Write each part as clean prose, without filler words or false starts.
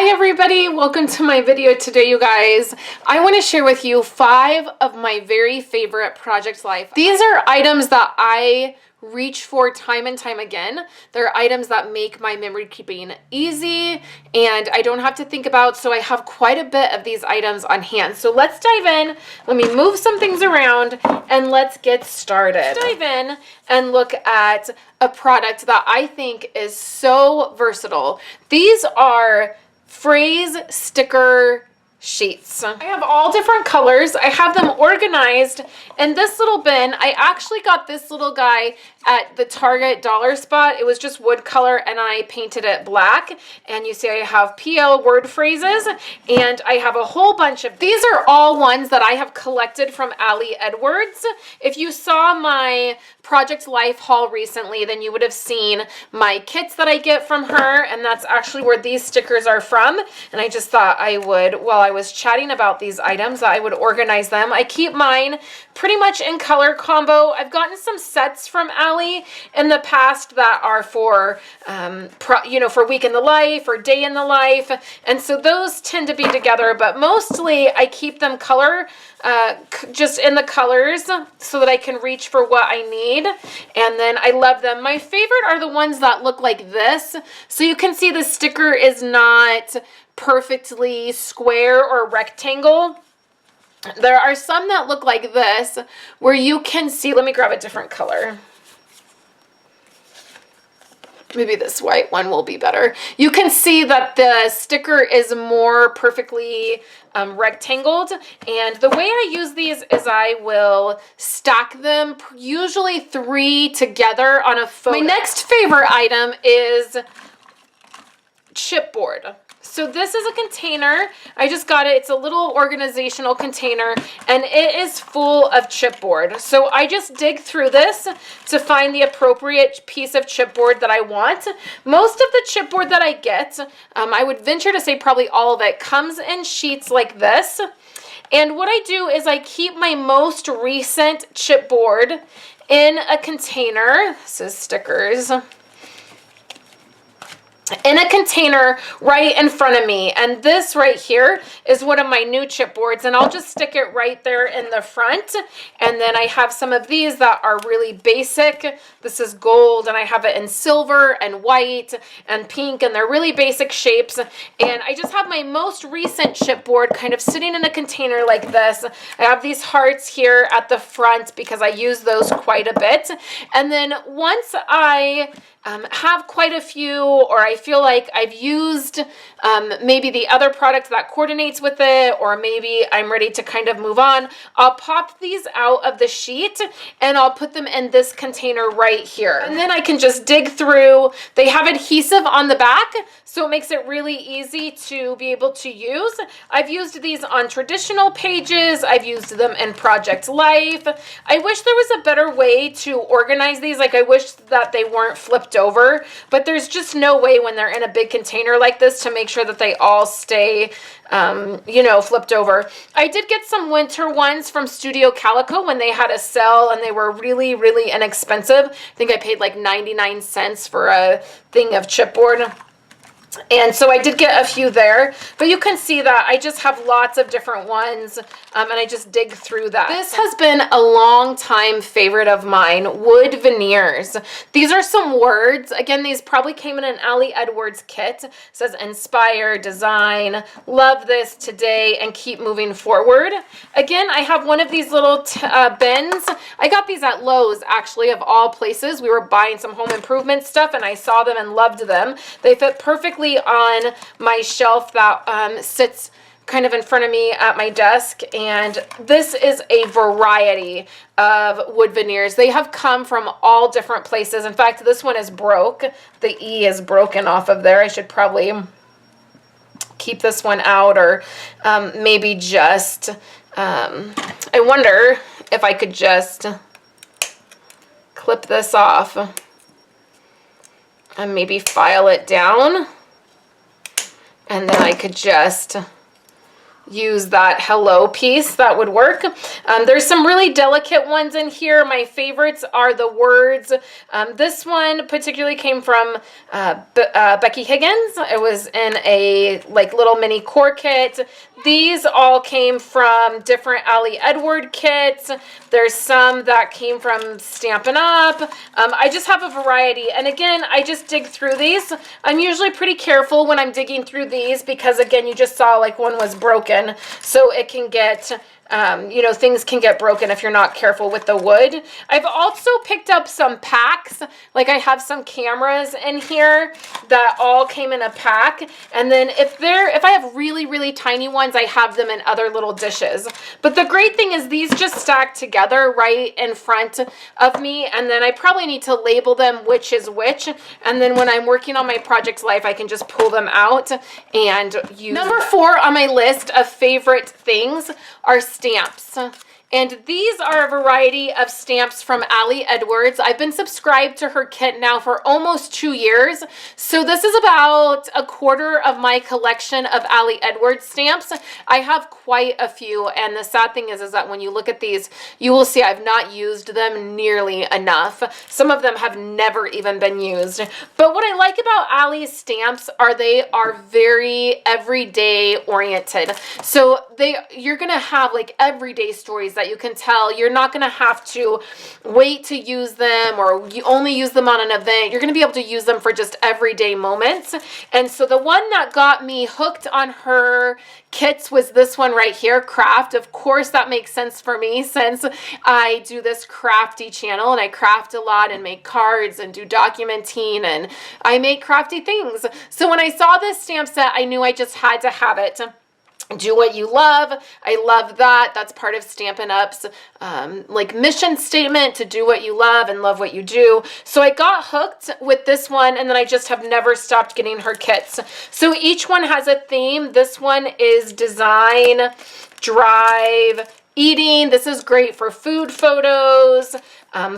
Hi everybody, welcome to my video today, you guys. I want to share with you 5 of my very favorite Project Life. These are items that I reach for time and time again. They're items that make my memory keeping easy and I don't have to think about, so I have quite a bit of these items on hand. So let's dive in. Let me move some things around and let's get started. Let's dive in and look at a product that I think is so versatile. These are phrase sticker sheets. I have all different colors. I have them organized in this little bin. I actually got this little guy at the Target dollar spot. It was just wood color and I painted it black. And you see I have PL word phrases and I have a whole bunch of these. Are all ones that I have collected from Ali Edwards. If you saw my Project Life haul recently, then you would have seen my kits that I get from her, and that's actually where these stickers are from. And I just thought I would, while I was chatting about these items, I would organize them. I keep mine pretty much in color combo. I've gotten some sets from Ali in the past that are for, for week in the life or day in the life, and so those tend to be together, but mostly I keep them color, just in the colors so that I can reach for what I need, and then I love them. My favorite are the ones that look like this, so you can see the sticker is not perfectly square or rectangle. There are some that look like this where you can see, let me grab a different color. Maybe this white one will be better. You can see that the sticker is more perfectly rectangled, and the way I use these is I will stack them, usually 3 together on a photo. My next favorite item is chipboard. So this is a container. I just got it. It's a little organizational container and it is full of chipboard. So I just dig through this to find the appropriate piece of chipboard that I want. Most of the chipboard that I get, I would venture to say probably all of it, comes in sheets like this. And what I do is I keep my most recent chipboard in a container. This is stickers. In a container right in front of me, and this right here is one of my new chipboards, and I'll just stick it right there in the front. And then I have some of these that are really basic. This is gold, and I have it in silver and white and pink, and they're really basic shapes. And I just have my most recent chipboard kind of sitting in a container like this. I have these hearts here at the front because I use those quite a bit. And then once I have quite a few, or I feel like I've used maybe the other product that coordinates with it, or maybe I'm ready to kind of move on, I'll pop these out of the sheet and I'll put them in this container right here. And then I can just dig through. They have adhesive on the back, so it makes it really easy to be able to use. I've used these on traditional pages. I've used them in Project Life. I wish there was a better way to organize these. Like, I wish that they weren't flipped over, but there's just no way when they're in a big container like this to make sure that they all stay flipped over. I did get some winter ones from Studio Calico when they had a sale, and they were really, really inexpensive. I think I paid like 99 cents for a thing of chipboard. And so I did get a few there, but you can see that I just have lots of different ones, and I just dig through that. This has been a long time favorite of mine, wood veneers. These are some words. Again, these probably came in an Ali Edwards kit. It says inspire, design, love this today, and keep moving forward. Again, I have one of these little bins. I got these at Lowe's, actually, of all places. We were buying some home improvement stuff, and I saw them and loved them. They fit perfectly on my shelf that sits kind of in front of me at my desk, and this is a variety of wood veneers. They have come from all different places. In fact, this one is broke. The E is broken off of there. I should probably keep this one out, or maybe just I wonder if I could just clip this off and maybe file it down. And then I could just use that hello piece. That would work. There's some really delicate ones in here. My favorites are the words. This one particularly came from Becky Higgins. It was in a like little mini core kit. These all came from different Ali Edward kits. There's some that came from Stampin' Up. I just have a variety. And again, I just dig through these. I'm usually pretty careful when I'm digging through these because, again, you just saw like one was broken. So it can get... you know, things can get broken if you're not careful with the wood. I've also picked up some packs. Like I have some cameras in here that all came in a pack. And then if I have really, really tiny ones, I have them in other little dishes. But the great thing is these just stack together right in front of me. And then I probably need to label them which is which. And then when I'm working on my project's life, I can just pull them out and use them. Number 4 on my list of favorite things are stamps. And these are a variety of stamps from Ali Edwards. I've been subscribed to her kit now for almost 2 years. So this is about a quarter of my collection of Ali Edwards stamps. I have quite a few. And the sad thing is that when you look at these, you will see I've not used them nearly enough. Some of them have never even been used. But what I like about Ali's stamps are they are very everyday oriented. So you're going to have like everyday stories that you can tell. You're not going to have to wait to use them or you only use them on an event. You're going to be able to use them for just everyday moments. And so the one that got me hooked on her kits was this one right here, Craft. Of course, that makes sense for me since I do this crafty channel and I craft a lot and make cards and do documenting and I make crafty things. So when I saw this stamp set, I knew I just had to have it. Do what you love. I love that. That's part of Stampin' Up's like mission statement, to do what you love and love what you do. So I got hooked with this one and then I just have never stopped getting her kits. So each one has a theme. This one is design, drive, eating. This is great for food photos,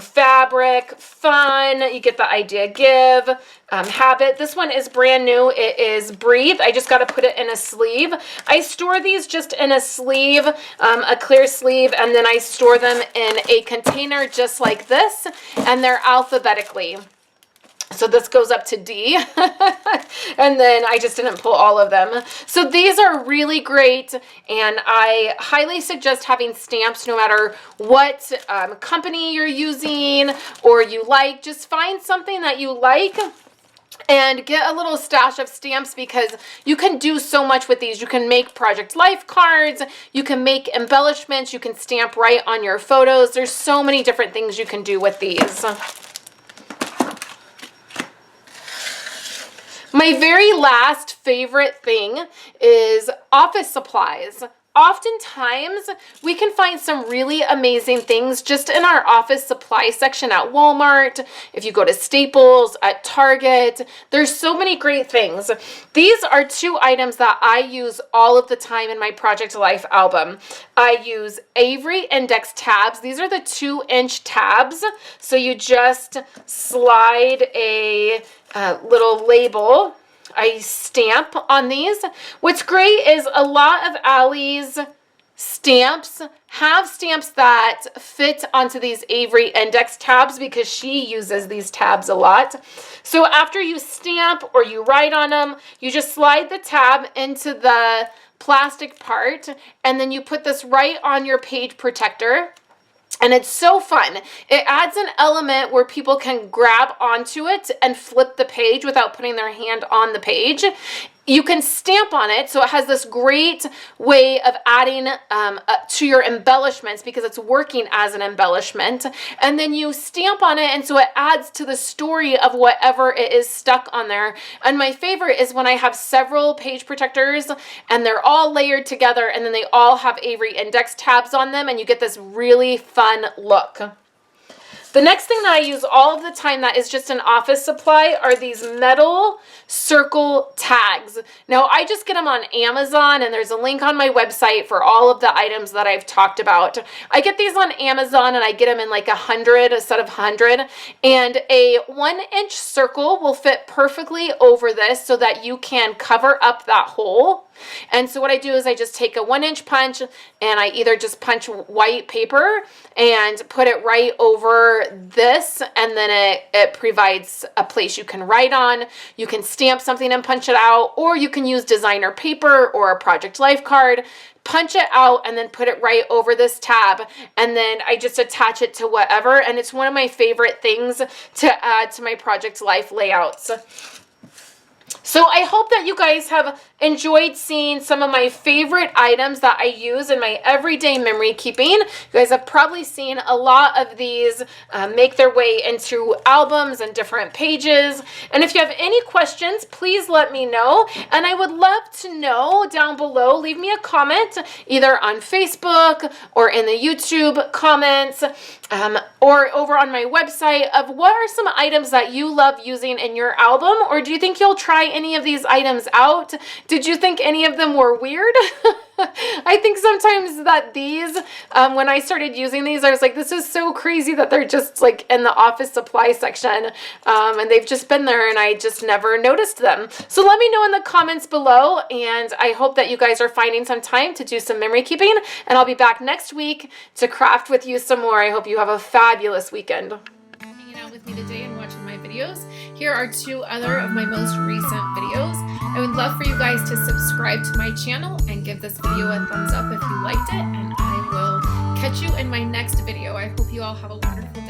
fabric, fun. You get the idea. Give, habit. This one is brand new. It is breathe. I just got to put it in a sleeve. I store these just in a sleeve, a clear sleeve, and then I store them in a container just like this, and they're alphabetically. So this goes up to D, and then I just didn't pull all of them. So these are really great, and I highly suggest having stamps no matter what company you're using or you like. Just find something that you like and get a little stash of stamps because you can do so much with these. You can make project life cards, you can make embellishments, you can stamp right on your photos. There's so many different things you can do with these. My very last favorite thing is office supplies. Oftentimes, we can find some really amazing things just in our office supply section at Walmart. If you go to Staples, at Target, there's so many great things. These are 2 items that I use all of the time in my Project Life album. I use Avery index tabs. These are the 2-inch tabs. So you just slide a little label. I stamp on these. What's great is a lot of Ali's stamps have stamps that fit onto these Avery index tabs because she uses these tabs a lot. So after you stamp or you write on them, you just slide the tab into the plastic part and then you put this right on your page protector. And it's so fun. It adds an element where people can grab onto it and flip the page without putting their hand on the page. You can stamp on it, so it has this great way of adding to your embellishments because it's working as an embellishment. And then you stamp on it, and so it adds to the story of whatever it is stuck on there. And my favorite is when I have several page protectors, and they're all layered together, and then they all have Avery index tabs on them, and you get this really fun look. The next thing that I use all of the time that is just an office supply are these metal circle tags. Now, I just get them on Amazon, and there's a link on my website for all of the items that I've talked about. I get these on Amazon, and I get them in like 100, a set of 100, and a 1-inch circle will fit perfectly over this so that you can cover up that hole. And so what I do is I just take a 1-inch punch, and I either just punch white paper and put it right over this, and then it provides a place you can write on. You can stamp something and punch it out, or you can use designer paper or a Project Life card, punch it out, and then put it right over this tab, and then I just attach it to whatever, and it's one of my favorite things to add to my Project Life layouts. So I hope that you guys have enjoyed seeing some of my favorite items that I use in my everyday memory keeping. You guys have probably seen a lot of these make their way into albums and different pages. And if you have any questions, please let me know. And I would love to know down below, leave me a comment either on Facebook or in the YouTube comments or over on my website of what are some items that you love using in your album, or do you think you'll try any of these items out? Did you think any of them were weird? I think sometimes that these, when I started using these, I was like, this is so crazy that they're just like in the office supply section, and they've just been there and I just never noticed them. So let me know in the comments below, and I hope that you guys are finding some time to do some memory keeping, and I'll be back next week to craft with you some more. I hope you have a fabulous weekend. Hanging out with me today and watching my videos. Here are 2 other of my most recent videos. I would love for you guys to subscribe to my channel and give this video a thumbs up if you liked it, and I will catch you in my next video. I hope you all have a wonderful day.